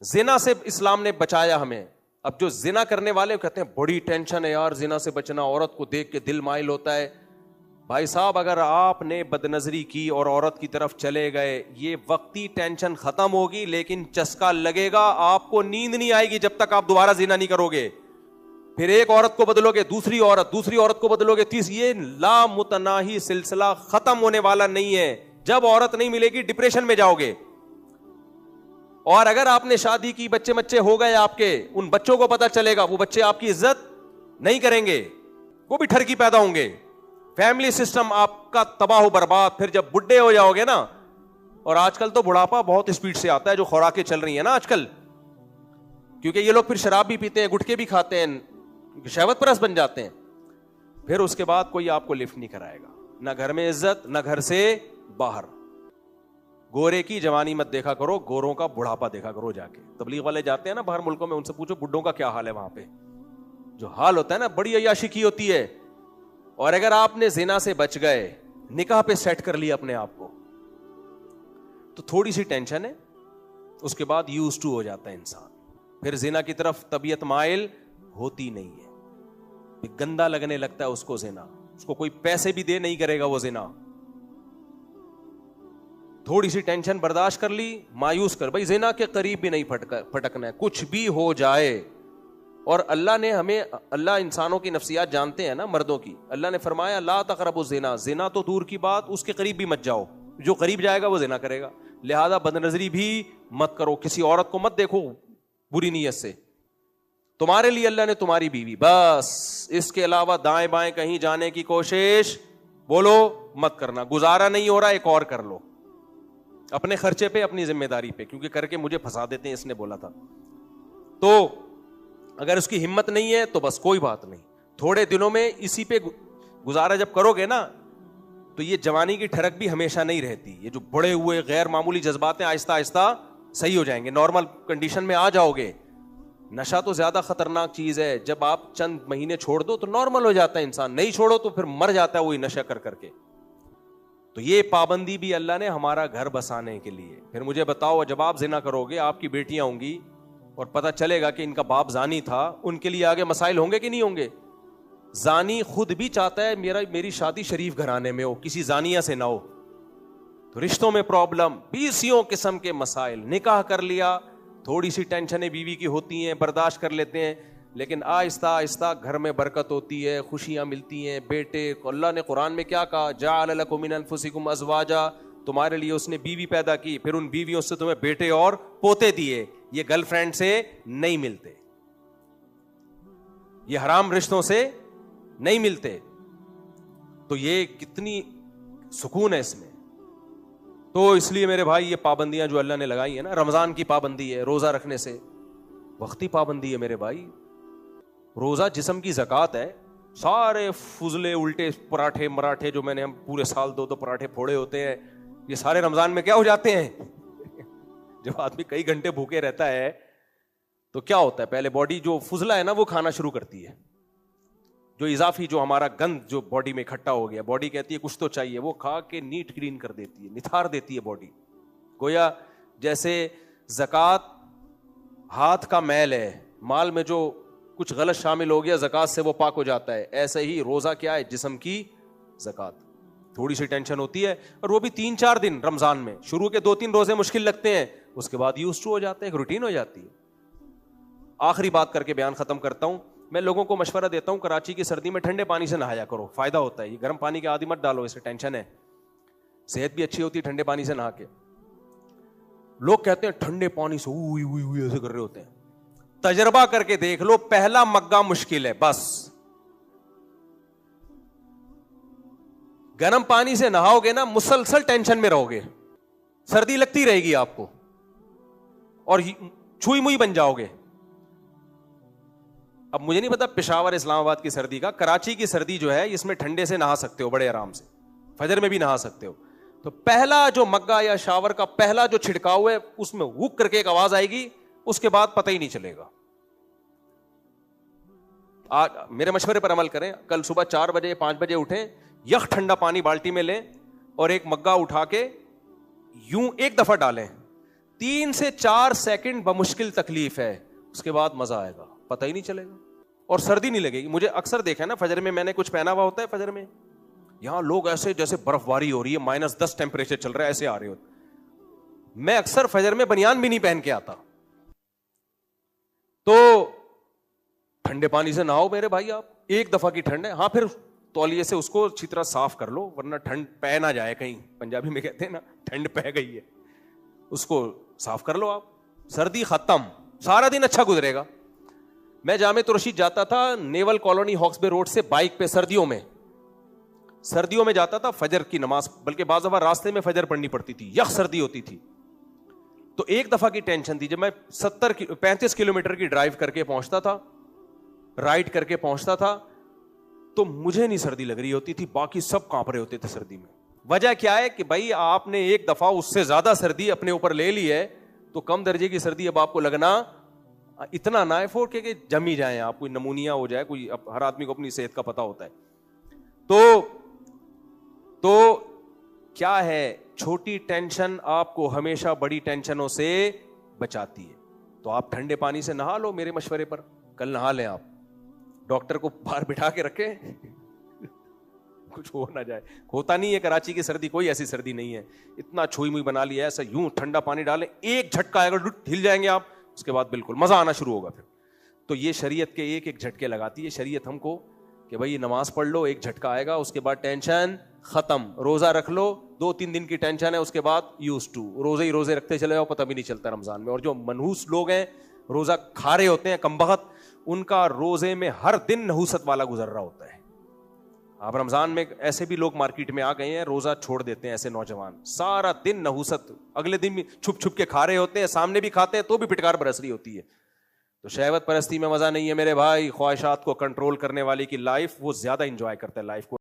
زنا سے اسلام نے بچایا ہمیں. اب جو زنا کرنے والے کہتے ہیں بڑی ٹینشن ہے یار زنا سے بچنا, عورت کو دیکھ کے دل مائل ہوتا ہے. بھائی صاحب اگر آپ نے بدنظری کی اور عورت کی طرف چلے گئے, یہ وقتی ٹینشن ختم ہوگی لیکن چسکا لگے گا, آپ کو نیند نہیں آئے گی جب تک آپ دوبارہ زنا نہیں کرو گے. پھر ایک عورت کو بدلو گے, دوسری عورت کو بدلو گے, تیسری, یہ لامتناہی سلسلہ ختم ہونے والا نہیں ہے. جب عورت نہیں ملے گی ڈپریشن میں جاؤ گے. اور اگر آپ نے شادی کی, بچے ہو گئے آپ کے, ان بچوں کو پتا چلے گا وہ بچے آپ کی عزت نہیں کریں گے, وہ بھی ٹھرکی پیدا ہوں گے. فیملی سسٹم آپ کا تباہ و برباد. پھر جب بڈھے ہو جاؤ گے نا, اور آج کل تو بڑھاپا بہت اسپیڈ سے آتا ہے, جو خوراکیں چل رہی ہیں نا آج کل, کیونکہ یہ لوگ پھر شراب بھی پیتے ہیں, گٹکے بھی کھاتے ہیں, شہوت پرست بن جاتے ہیں. پھر اس کے بعد کوئی آپ کو لفٹ نہیں کرائے گا, نہ گھر میں عزت نہ گھر سے باہر. گورے کی جوانی مت دیکھا کرو, گوروں کا بڑھاپا دیکھا کرو. جا کے تبلیغ والے جاتے ہیں نا باہر ملکوں میں, ان سے پوچھو بڈھوں کا کیا حال ہے وہاں پہ. جو حال ہوتا ہے نا, بڑی عیاشی کی ہوتی ہے. اور اگر آپ نے زنا سے بچ گئے, نکاح پہ سیٹ کر لیا اپنے آپ کو, تو تھوڑی سی ٹینشن ہے, اس کے بعد یوز ٹو ہو جاتا ہے انسان. پھر زنا کی طرف طبیعت مائل ہوتی نہیں ہے, گندا لگنے لگتا ہے اس کو زنا. اس کو کوئی پیسے بھی دے نہیں کرے گا وہ زنا. تھوڑی سی ٹینشن برداشت کر لی, مایوس کر, بھائی زنا کے قریب بھی نہیں پھٹکنا ہے, کچھ بھی ہو جائے. اور اللہ نے ہمیں, اللہ انسانوں کی نفسیات جانتے ہیں نا, مردوں کی. اللہ نے فرمایا لا تقربوا الزنا, زنا تو دور کی بات, اس کے قریب بھی مت جاؤ. جو قریب جائے گا وہ زنا کرے گا. لہذا بدنظری بھی مت کرو, کسی عورت کو مت دیکھو بری نیت سے. تمہارے لیے اللہ نے تمہاری بیوی, بس اس کے علاوہ دائیں بائیں کہیں جانے کی کوشش بولو مت کرنا. گزارا نہیں ہو رہا ایک اور کر لو, اپنے خرچے پہ, اپنی ذمہ داری پہ, کیونکہ کر کے مجھے پھنسا دیتے ہیں, اس نے بولا تھا. تو اگر اس کی ہمت نہیں ہے تو بس کوئی بات نہیں, تھوڑے دنوں میں اسی پہ گزارا جب کرو گے نا, تو یہ جوانی کی ٹھڑک بھی ہمیشہ نہیں رہتی. یہ جو بڑے ہوئے غیر معمولی جذبات ہیں آہستہ آہستہ صحیح ہو جائیں گے, نارمل کنڈیشن میں آ جاؤ گے. نشہ تو زیادہ خطرناک چیز ہے, جب آپ چند مہینے چھوڑ دو تو نارمل ہو جاتا ہے انسان, نہیں چھوڑو تو پھر مر جاتا ہے وہی نشہ کر کر کے. تو یہ پابندی بھی اللہ نے ہمارا گھر بسانے کے لیے. پھر مجھے بتاؤ, جب آپ زنا کرو گے, آپ کی بیٹیاں ہوں گی اور پتہ چلے گا کہ ان کا باپ زانی تھا, ان کے لیے آگے مسائل ہوں گے کہ نہیں ہوں گے؟ زانی خود بھی چاہتا ہے میری شادی شریف گھرانے میں ہو, کسی زانیہ سے نہ ہو. تو رشتوں میں پرابلم, 20 قسم کے مسائل. نکاح کر لیا, تھوڑی سی ٹینشنیں بیوی کی ہوتی ہیں, برداشت کر لیتے ہیں, لیکن آہستہ آہستہ گھر میں برکت ہوتی ہے, خوشیاں ملتی ہیں. بیٹے کو اللہ نے قرآن میں کیا کہا, جعل لکم من انفسکم ازواجا, تمہارے لیے اس نے بیوی پیدا کی, پھر ان بیویوں سے تمہیں بیٹے اور پوتے دیے. یہ گرل فرینڈ سے نہیں ملتے, یہ حرام رشتوں سے نہیں ملتے. تو یہ کتنی سکون ہے اس میں. تو اس لیے میرے بھائی یہ پابندیاں جو اللہ نے لگائی ہیں نا, رمضان کی پابندی ہے روزہ رکھنے سے, وقتی پابندی ہے میرے بھائی. روزہ جسم کی زکوٰۃ ہے. سارے فضلے الٹے پراٹھے مراٹھے جو میں نے ہم پورے سال 2 پراٹھے پھوڑے ہوتے ہیں, یہ سارے رمضان میں کیا ہو جاتے ہیں. جب آدمی کئی گھنٹے بھوکے رہتا ہے تو کیا ہوتا ہے, پہلے باڈی جو فضلہ ہے نا وہ کھانا شروع کرتی ہے. جو اضافی جو ہمارا گند جو باڈی میں اکٹھا ہو گیا, باڈی کہتی ہے کچھ تو چاہیے, وہ کھا کے نیٹ کلین کر دیتی ہے, نتھار دیتی ہے باڈی. گویا جیسے زکوٰۃ ہاتھ کا میل ہے, مال میں جو کچھ غلط شامل ہو گیا زکوٰۃ سے وہ پاک ہو جاتا ہے, ایسے ہی روزہ کیا ہے, جسم کی زکوٰۃ. تھوڑی سی ٹینشن ہوتی ہے, اور وہ بھی 3-4 دن رمضان میں. شروع کے 2-3 روزے مشکل لگتے ہیں, اس کے بعد یوز ٹو ہو جاتے ہیں, ایک روٹین ہو جاتی ہے. آخری بات کر کے بیان ختم کرتا ہوں. میں لوگوں کو مشورہ دیتا ہوں کراچی کی سردی میں ٹھنڈے پانی سے نہایا کرو, فائدہ ہوتا ہے. یہ گرم پانی کے عادی مت ڈالو, اسے ٹینشن ہے. صحت بھی اچھی ہوتی ہے ٹھنڈے پانی سے نہا کے. لوگ کہتے ہیں ٹھنڈے پانی سے اوئی ایسے کر رہے ہوتے ہیں. تجربہ کر کے دیکھ لو, پہلا مگا مشکل ہے بس. گرم پانی سے نہاؤ گے نا, مسلسل ٹینشن میں رہو گے, سردی لگتی رہے گی آپ کو, اور چھوئی موئی بن جاؤ گے. اب مجھے نہیں پتا پشاور اسلام آباد کی سردی کا, کراچی کی سردی جو ہے اس میں ٹھنڈے سے نہا سکتے ہو بڑے آرام سے, فجر میں بھی نہا سکتے ہو. تو پہلا جو مگا یا شاور کا پہلا جو چھڑکاؤ ہے, اس میں وک کر کے ایک آواز آئے گی, اس کے بعد پتہ ہی نہیں چلے گا. میرے مشورے پر عمل کریں, کل صبح 4 بجے 5 بجے اٹھیں, یخ ٹھنڈا پانی بالٹی میں لیں, اور ایک مگا اٹھا کے یوں ایک دفعہ ڈالیں, 3 سے 4 سیکنڈ بمشکل تکلیف ہے, اس کے بعد مزہ آئے گا, پتہ ہی نہیں چلے گا, اور سردی نہیں لگے گی. مجھے اکثر دیکھا نا فجر میں, میں نے کچھ پہنا ہوا ہوتا ہے فجر میں, یہاں لوگ ایسے جیسے برف باری ہو رہی ہے, -10 ٹیمپریچر چل رہا ہے, ایسے آ رہے ہوتے. میں اکثر فجر میں بنیان بھی نہیں پہن کے آتا. تو ٹھنڈے پانی سے نہاؤ میرے بھائی, آپ ایک دفعہ کی ٹھنڈ ہے, ہاں پھر تولیے سے اس کو اچھی طرح صاف کر لو, ورنہ ٹھنڈ پہ نہ جائے کہیں, پنجابی میں کہتے ہیں نا ٹھنڈ پہ گئی ہے, اس کو صاف کر لو آپ. سردی ختم, سارا دن اچھا گزرے گا. میں جامع رشید جاتا تھا نیول کالونی ہاکس بے روڈ سے بائک پہ, سردیوں میں جاتا تھا فجر کی نماز, بلکہ بعض دفعہ راستے میں فجر پڑھنی پڑتی تھی, یخ سردی ہوتی تھی. تو ایک دفعہ کی ٹینشن تھی, جب میں 35 کلومیٹر کی ڈرائیو کر کے پہنچتا تھا, رائڈ کر کے پہنچتا تھا, تو مجھے نہیں سردی لگ رہی ہوتی تھی, باقی سب کانپ رہے ہوتے تھے سردی میں. وجہ کیا ہے کہ بھائی آپ نے ایک دفعہ اس سے زیادہ سردی اپنے اوپر لے لی ہے, تو کم درجے کی سردی اب آپ کو لگنا اتنا نہ ہے فور کہ جم ہی جائیں آپ, کوئی نمونیا ہو جائے, کوئی ہر آدمی کو اپنی صحت کا پتہ ہوتا ہے. تو کیا ہے, چھوٹی ٹینشن آپ کو ہمیشہ بڑی ٹینشنوں سے بچاتی ہے. تو آپ ٹھنڈے پانی سے نہا لو میرے مشورے پر, کل نہا لیں آپ, ڈاکٹر کو باہر بٹھا کے رکھیں, کچھ ہو نہ جائے. ہوتا نہیں ہے کراچی کی سردی کوئی ایسی سردی نہیں ہے, اتنا چھوئی موئی بنا لیا ہے, ایسا یوں ٹھنڈا پانی ڈالیں, ایک جھٹکا آئے گا, ہل جائیں گے آپ, اس کے بعد بالکل مزہ آنا شروع ہوگا پھر. تو یہ شریعت کے ایک جھٹکے لگاتی ہے شریعت ہم کو کہ بھائی نماز پڑھ لو, ایک جھٹکا آئے گا, اس کے بعد ٹینشن ختم. روزہ رکھ لو, 2-3 دن کی ٹینشن ہے, اس کے بعد یوز ٹو, روزے ہی روزے رکھتے چلے جاؤ, پتہ بھی نہیں چلتا رمضان میں. اور جو منحوس لوگ ہیں, روزہ کھا رہے ہوتے ہیں کمبخت, ان کا روزے میں ہر دن نحوست والا گزر رہا ہوتا ہے. آپ رمضان میں ایسے بھی لوگ مارکیٹ میں آ گئے ہیں, روزہ چھوڑ دیتے ہیں ایسے نوجوان, سارا دن نحوست, اگلے دن بھی چھپ چھپ کے کھا رہے ہوتے ہیں, سامنے بھی کھاتے ہیں تو بھی پٹکار برس رہی ہوتی ہے. تو شہوت پرستی میں مزہ نہیں ہے میرے بھائی. خواہشات کو کنٹرول کرنے والے کی لائف, وہ زیادہ انجوائے کرتا ہے لائف کو.